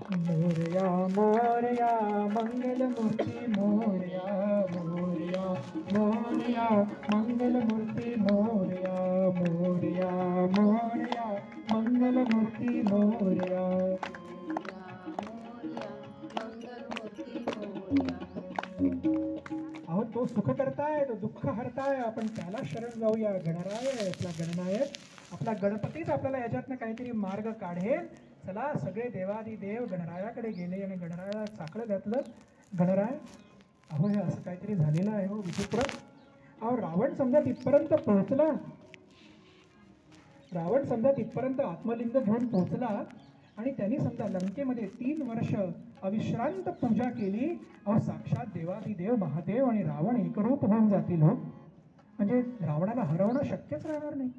मोरया मोरया मंगलमूर्ती मोरया मोरया मोरया मंगलमूर्ती मोरया मोरया मोरया मंगलमूर्ती मोरया. अहो तो सुख करताय, तो दुःख हरताय, आपण त्याला शरण जाऊया. गणराय आपला गणनायक, आपला गणपतीच आपल्याला याच्यातनं काहीतरी मार्ग काढेल. चला सगळे देवादिदेव गणरायाकडे गेले आणि गणरायाला साकडं घातलं. गणराय अहो हे असं काहीतरी झालेलं आहे हो विचित्र. अहो रावण समजा तिथपर्यंत पोहोचला, रावण समजा तिथपर्यंत आत्मलिंग घेऊन पोहोचला आणि त्यांनी समजा लंकेमध्ये 3 वर्ष अविश्रांत पूजा केली. अहो साक्षात देवादिदेव महादेव आणि रावण एकरूप होऊन जातील हो. म्हणजे रावणाला हरवणं शक्यच राहणार नाही.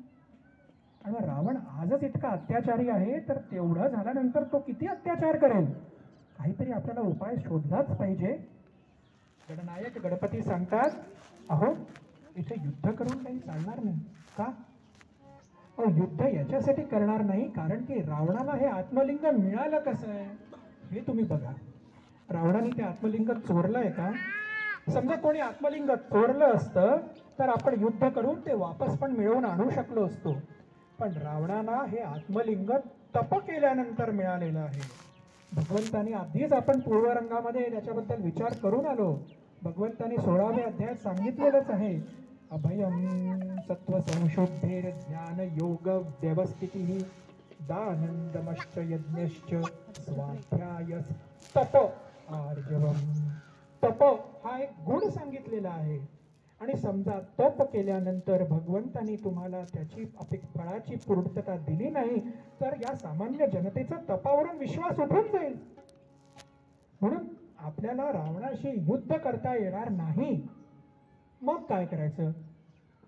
आणि रावण आजच इतका अत्याचारी आहे, तर तेवढं झाल्यानंतर तो किती अत्याचार करेल. काहीतरी आपल्याला उपाय शोधलाच पाहिजे. गणनायक गणपती सांगतात, अहो इथे युद्ध करून काही चालणार नाही. का? युद्ध याच्यासाठी करणार नाही, कारण की रावणाला हे आत्मलिंग मिळालं कसं आहे हे तुम्ही बघा. रावणाने ते आत्मलिंग चोरलंय का? समजा कोणी आत्मलिंग चोरलं असतं तर आपण युद्ध करून ते वापस पण मिळवून आणू शकलो असतो. पण रावणाला हे आत्मलिंग तप केल्यानंतर मिळालेलं आहे. भगवंतानी आधीच आपण पूर्वरंगामध्ये त्याच्याबद्दल विचार करून आलो. भगवंतानी 16व्या अध्यायात सांगितलेलंच आहे, अभयम सत्व संशुद्धेर ज्ञान योग व्यवस्थिती दानंदमश्च यज्ञश्च स्वाध्याय तप आर्जवम. तप हा एक गुण सांगितलेला आहे. आणि समजा तप केल्यानंतर भगवंतानी तुम्हाला त्याची फळाची पूर्तता दिली नाही तर या सामान्य जनतेचा तपावरून विश्वास उठून जाईल. म्हणून आपल्याला रावणाशी युद्ध करता येणार नाही. मग काय करायचं?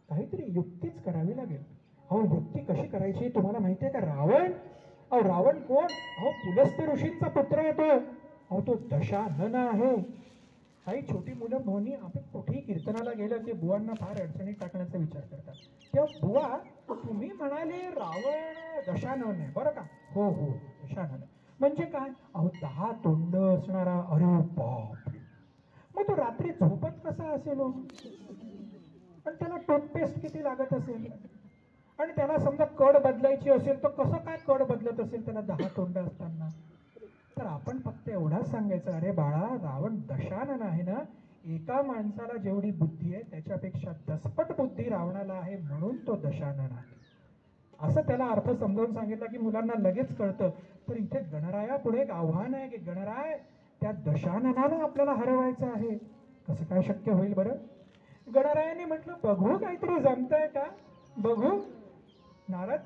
काहीतरी युक्तीच करावी लागेल. अहो युक्ती कशी करायची तुम्हाला माहिती आहे का? रावण, अहो रावण कोण? अहो पुलस्त्य ऋषींचा पुत्र येतो. अहो तो दशानन आहे. काही छोटी मुलं भवनी आपण कुठेही कीर्तनाला गेलं की बुवांना फार अडचणीत टाकण्याचा विचार करतात. तेव्हा बुवा तुम्ही म्हणाले रावण दशानन आहे बरं का? हो हो दशानन. म्हणजे काय? अहो 10 तोंड असणारा. अरे बाप, मग तो रात्री झोपत कसा असेल? आणि त्याला टूथपेस्ट किती लागत असेल? आणि त्याला समजा कड बदलायची असेल तर कसं काय कड बदलत असेल त्याला 10 तोंड असताना? तर आपण फक्त एवढाच सांगायचं, अरे बाळा रावण दशानन आहे ना, एका माणसाला जेवढी बुद्धी आहे त्याच्यापेक्षा 10पट बुद्धी रावणाला आहे, म्हणून तो दशानन आहे. असं त्याला अर्थ समजावून सांगितलं की मुलांना लगेच कळतं. तर इथे गणराया पुढे एक आव्हान आहे की गणराय त्या दशाननाला आपल्याला हरवायचं आहे. कसं काय शक्य होईल बरं? गणरायाने म्हटलं बघू काहीतरी जमतंय का बघू. नारद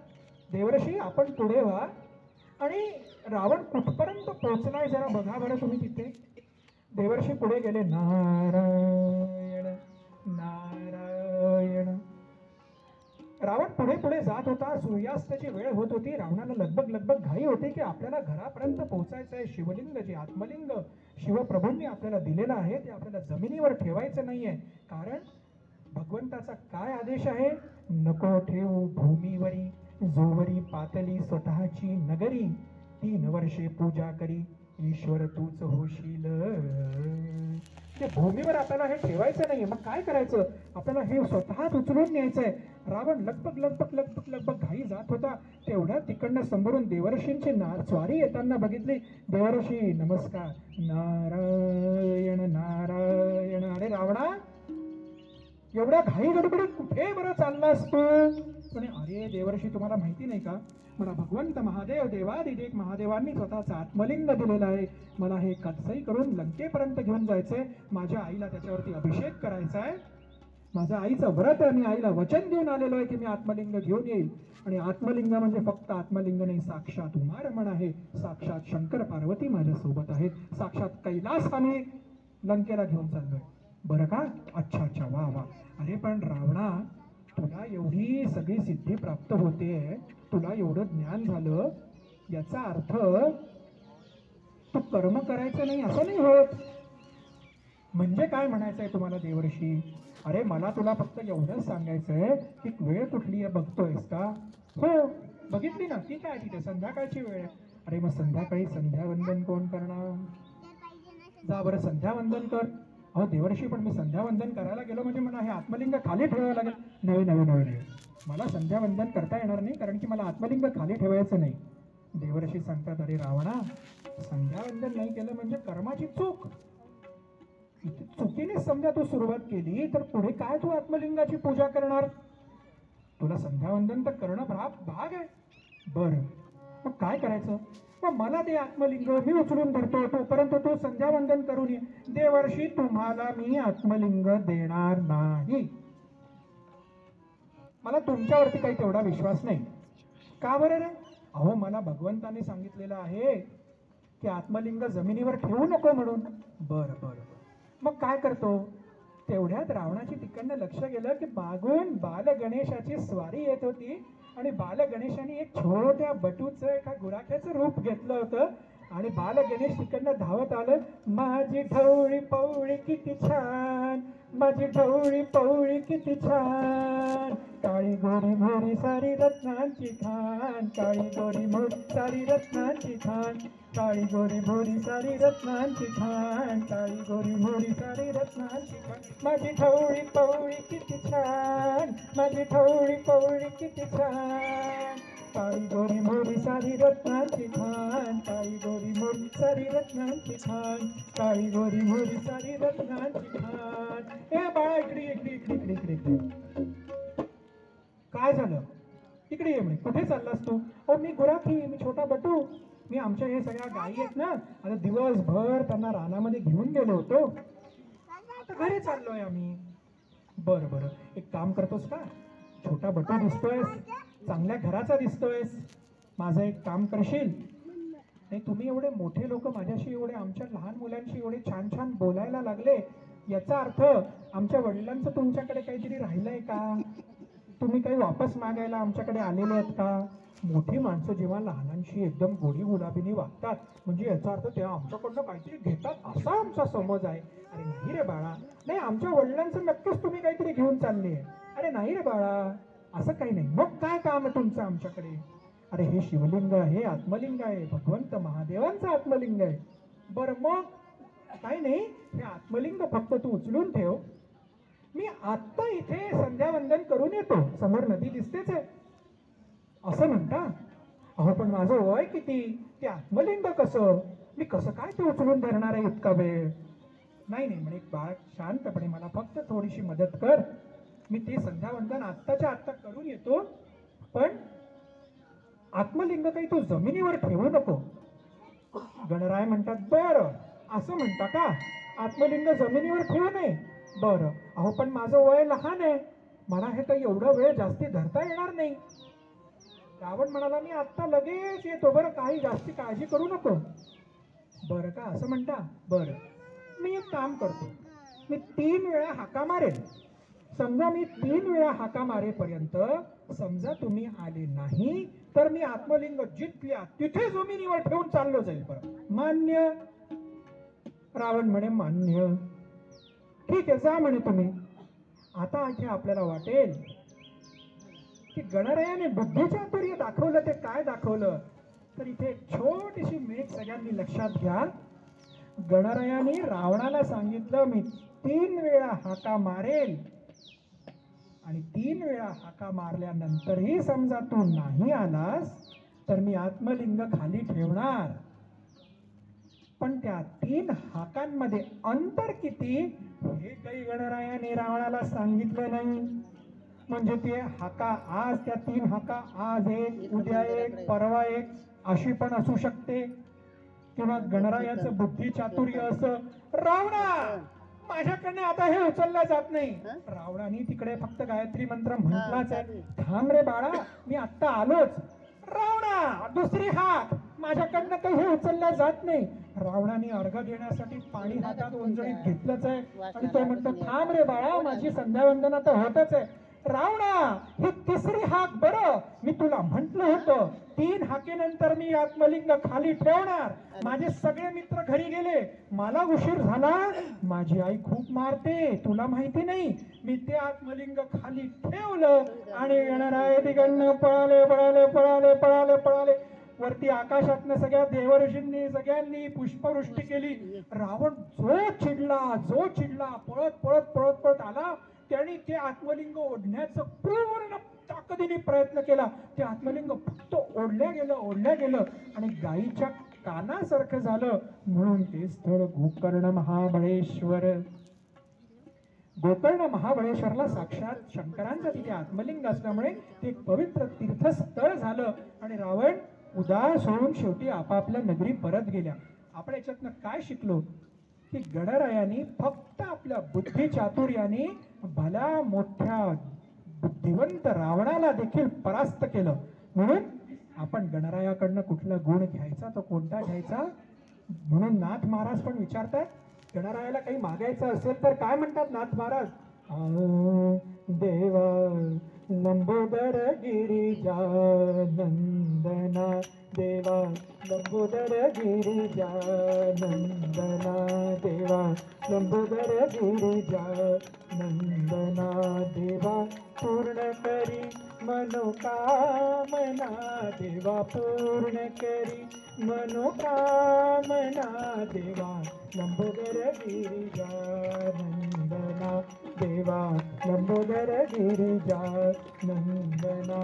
देवर्षी आपण पुढे व्हा आणि रावण कुठपर्यंत पोहोचलाय जरा बघा बरं तुम्ही तिथे. देवर्षी पुढे गेले. नारायण नारायण. रावण पुढे पुढे जात होता. सूर्यास्ताची वेळ होत होती. रावणाला लगबग घाई होती की आपल्याला घरापर्यंत पोहोचायचं आहे. शिवलिंग जे आत्मलिंग शिवप्रभूंनी आपल्याला दिलेलं आहे ते आपल्याला जमिनीवर ठेवायचं नाहीये. कारण भगवंताचा काय आदेश आहे? नको ठेवू भूमीवरी, जोवरी पातली स्वतःची नगरी, 3 वर्षे पूजा करी ईश्वर तूच होशील. ते भूमीवर आपल्याला हे ठेवायचं नाहीये. मग काय करायचं? आपल्याला हे स्वतःच उचलून न्यायचंय. रावण लगबग घाई जात होता. तेवढ्या तिकडनं समोरून देवर्षींची स्वारी येताना बघितली. देवर्षी नमस्कार. नारायण नारायण. अरे रावणा, एवढ्या घाई गडबडीत कुठे बरं चाललास तू? म्हणे अरे देवर्षी तुम्हाला माहिती नाही का, मला भगवंत महादेव देवादिदेव महादेवांनी स्वतःचा आत्मलिंग दिलेला आहे. मला हे कदसई करून लंकेपर्यंत घेऊन जायचंय. माझ्या आईला त्याच्यावरती अभिषेक करायचा आहे. माझ्या आईचं व्रत आहे. मी आईला वचन देऊन आलेलो आहे की मी आत्मलिंग घेऊन येईल. आणि आत्मलिंग म्हणजे फक्त आत्मलिंग नाही, साक्षात उमारमण आहे. साक्षात शंकर पार्वती माझ्या सोबत आहेत. साक्षात कैलास आम्ही लंकेला घेऊन चाललोय. बरं का? अच्छा अच्छा वा वा. अरे पण रावणा, तुला एवढी सगळी सिद्धी प्राप्त होते, तुला एवढं ज्ञान झालं, याचा अर्थ तू कर्म करायचं नाही असं नाही होत. म्हणजे काय म्हणायचंय तुम्हाला देवर्षी? अरे मला तुला फक्त एवढंच सांगायचंय की वेळ कुठली आहे बघतोयस का? हो बघितली ना. ती काय तिथे संध्याकाळची वेळ आहे. अरे मग संध्याकाळी संध्यावंदन कोण करणार? जा बरं संध्यावंदन कर. अहो देवर्षी, पण मी संध्यावंदन करायला गेलो म्हणजे मला हे आत्मलिंग खाली ठेवावं लागेल. नव्हे नव्हे नव्हे नव्हे, मला संध्यावंदन करता येणार नाही, कारण की मला आत्मलिंग खाली ठेवायचं नाही. देवर्षी सांगतात, अरे रावणा, संध्यावंदन नाही केलं म्हणजे कर्माची चूक. चुकीने समजा तू सुरुवात केली तर पुढे काय तू आत्मलिंगाची पूजा करणार? तुला संध्यावंदन तर करणं भाग आहे. बरं, मग काय करायचं? मग मला ते आत्मलिंग मी उचलून धरतो, तोपर्यंत तो संध्यावंदन करून ये. देवर्षी, तुम्हाला मी आत्मलिंग देणार नाही. मला तुमच्यावरती काही तेवढा विश्वास नाही. का बरं रे? अहो मला भगवंताने सांगितलेलं आहे की आत्मलिंग जमिनीवर ठेवू नको म्हणून. बरं बरं बरं, मग काय करतो? तेवढ्यात रावणाची तिकडनं लक्ष गेलं की मागून बाल गणेशाची स्वारी येत होती आणि बाल गणेशाने एक छोट्या बटूचं एका गुराख्याचं रूप घेतलं होतं आणि बाल गणेश तिकडनं धावत आलं. माझी ढवळी पवळी किती छान, माझी ढवळी पवळी किती छान, काळी गोरी मोरी सारी रत्नांची खान, काळी गोरी मोरी सारी रत्नांची खान, काळी गोरी मोरी सारी रत्नांची खान, काळी गोरी मोरी सारी रत्नांची खान, माझी ढवळी पवळी किती छान, माझी ढवळी पवळी किती छान, काळी गोरी मोरी सारी रत्नांची खान, काळी गोरी मोरी सारी रत्नांची खान, काळी गोरी मोरी सारी रत्नांची खान. ए बाळा, इकडे इकडे इकडे इकडे इकडे इकडे. काय झालं? इकडे ये म्हणे. कुठे चाललास तू? ओ मी गुराखी, मी छोटा बटू, मी आमच्या हे सगळ्या गायी आहेत ना, आता दिवसभर त्यांना रानामध्ये घेऊन गेलो होतो, आता घरी चाललोय आम्ही. बरं बरं, एक काम करतोस का? छोटा बटू दिसतोयस, चांगल्या घराचा दिसतोयस, माझं एक काम करशील? नाही, तुम्ही एवढे मोठे लोक माझ्याशी एवढे आमच्या लहान मुलांशी एवढे छान छान बोलायला लागले, याचा अर्थ आमच्या वडिलांचं तुमच्याकडे काहीतरी राहिलंय का? तुम्ही काही वापस मागायला आमच्याकडे आलेले आहेत का? मोठी माणसं जेव्हा लहानांशी एकदम गोडी गुलाबीने वागतात म्हणजे याचा अर्थ ते आमच्याकडनं काहीतरी घेतात असा आमचा समज आहे. अरे नाही रे बाळा, नाही, आमच्या वडिलांचं नक्कीच तुम्ही काहीतरी घेऊन चालले. अरे नाही रे बाळा, असं काही नाही. मग काय काम आहे तुमचं आमच्याकडे? अरे हे शिवलिंग आहे, आत्मलिंग आहे, भगवंत महादेवांचं आत्मलिंग आहे. बरं मग काही नाही, हे आत्मलिंग फक्त तू उचलून ठेव, मी आत्ता इथे संध्यावंदन करून येतो, समोर नदी दिसतेच आहे. असं म्हणता? अहो पण माझं वय किती, ते आत्मलिंग कसं, मी कसं काय ते उचलून धरणार आहे इतका वेळ? नाही नाही म्हणे, बाळ शांतपणे मला फक्त थोडीशी मदत कर, मी ते संध्यावंदन आत्ताच्या आत्ता करून येतो, पण आत्मलिंग काही तू जमिनीवर ठेवू नको. गणराय म्हणतात, बरं असं म्हणता का, आत्मलिंग जमिनीवर ठेवू नये? बरं. अहो पण माझं वय लहान आहे, मला हे काही एवढा वेळ जास्ती धरता येणार नाही. रावण म्हणाला, मी आत्ता लगेच येतो, बरं काही जास्ती काळजी करू नको. बरं का, असं म्हणता? बरं, मी एक काम करतो, मी 3 वेळा हाका मारेल. समजा मी 3 वेळा हाका मारेपर्यंत समजा तुम्ही आले नाही तर मी आत्मलिंग जिथल्या तिथे जमिनीवर ठेवून चाललो जाईल. बरं मान्य? रावण म्हणे, मान्य. ठीक आहे, जा म्हणे तुम्ही. आता इथे आपल्याला वाटेल की गणरायाने बुद्धिचातुर्य दाखवलं. ते काय दाखवलं तर इथे एक छोटीशी मेघ सगळ्यांनी लक्षात घ्या. गणरायाने रावणाला सांगितलं, मी 3 वेळा हाका मारेल आणि 3 वेळा हाका मारल्यानंतरही समजा तू नाही आलास तर मी आत्मलिंग खाली ठेवणार. पण त्या 3 हाकांमध्ये अंतर किती हे काही गणरायाने रावणाला सांगितलं नाही. म्हणजे ते हाका आज, त्या 3 हाका आज एक, उद्या एक, परवा एक अशी पण असू शकते. किंवा गणरायाचं बुद्धी चातुर्य असं, रावणा माझ्याकडनं आता हे उचललं जात नाही. रावणाने तिकडे फक्त गायत्री मंत्र म्हटलाच आहे. थांब रे बाळा, मी आत्ता आलोच. रावणा दुसरी हाक, माझ्याकडनं काही हे उचललं जात नाही. रावणाने अर्घ देण्यासाठी पाणी हातात उंजळीत घेतलंच आहे आणि तो म्हणतो, थांब रे बाळा, माझी संध्यावंदन आता होतच आहे. रावणा ही 3री हाक, बरं मी तुला म्हंटल होतं 3 हाकेनंतर मी आत्मलिंग खाली ठेवणार. माझे सगळे मित्र घरी गेले, मला उशीर झाला, माझी आई खूप मारते, तुला माहिती नाही. मी ते आत्मलिंग खाली ठेवलं आणि गणराय तिकडनं पळाले पळाले पळाले पळाले पळाले वरती आकाशातनं सगळ्या देवऋषींनी सगळ्यांनी पुष्पवृष्टी केली. रावण जो चिडला पळत पळत पळत पळत आला. त्याने ते आत्मलिंग ओढण्याचं पूर्ण ताकदीने प्रयत्न केला. ते आत्मलिंग फक्त ओढल्या गेलं आणि गायीच्या कानासारखं झालं. म्हणून ते स्थळ गोकर्ण महाबळेश्वर. गोकर्ण महाबळेश्वरला साक्षात शंकरांचं तिथे आत्मलिंग असल्यामुळे ते एक पवित्र तीर्थस्थळ झालं. आणि रावण उदास होऊन शेवटी आपापल्या नगरी परत गेल्या. आपण याच्यातनं काय शिकलो की गणरायाने फक्त आपल्या बुद्धी चातुर्याने भल्या मोठ्या बुद्धिवंत रावणाला देखील परास्त केलं. म्हणून आपण गणरायाकडनं कुठला गुण घ्यायचा तो कोणता घ्यायचा. म्हणून नाथ महाराज पण विचारतात, गणरायाला काही मागायचं असेल तर काय म्हणतात नाथ महाराज. देवा लंबोदर गिरिजा नंदना, देवा लंबोदर गिरिजा नंदना, देवा लंबोदर गिरिजा नंदना, देवा पूर्ण करी मनोकामना, देवा पूर्ण करी मनोकामना, देवा लंबोदर गिरिजा नंदना, देवा लंबोदर गिरिजा नंदना.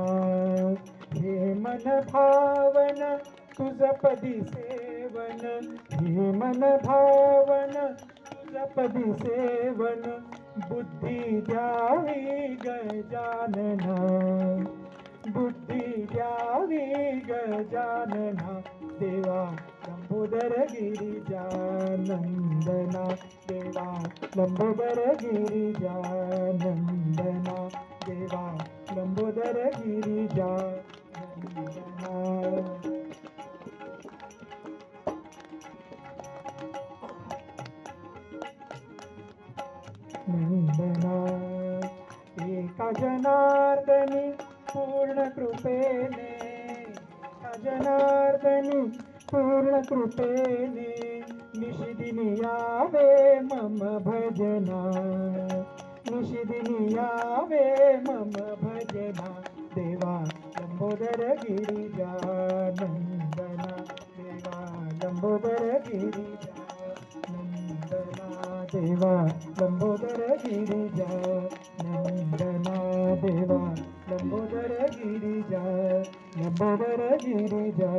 हे मन भावन तुझ पदी सेवन, हे मन भावन तुझ पदी सेवन, बुद्धी द्यावी गजानना, बुद्धी द्यावी गजानना, देवा लंबोदर गिरिजा नंदना, देवा लंबोदर गिरिजा नंदना, देवा लंबोदर गिरिजा नंदना. नंदना एका जनार्दनी पूर्ण कृपेने, एका जनार्दनी पूर्ण कृपेने, निशिदिनी यावे मम भजना, निशिदिनी यावे मम भजना, देवा लंबोदर गिरिजा नंदना, देवा लंबोदर गिरिजा नंदना, देवा लंबोदर गिरिजा नंदना, देवा लंबोदर गिरिजा, लंबोदर गिरिजा,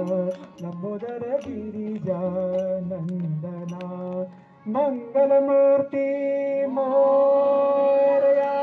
लंबोदर गिरिजा नंदना. मंगलमूर्ती मोरया.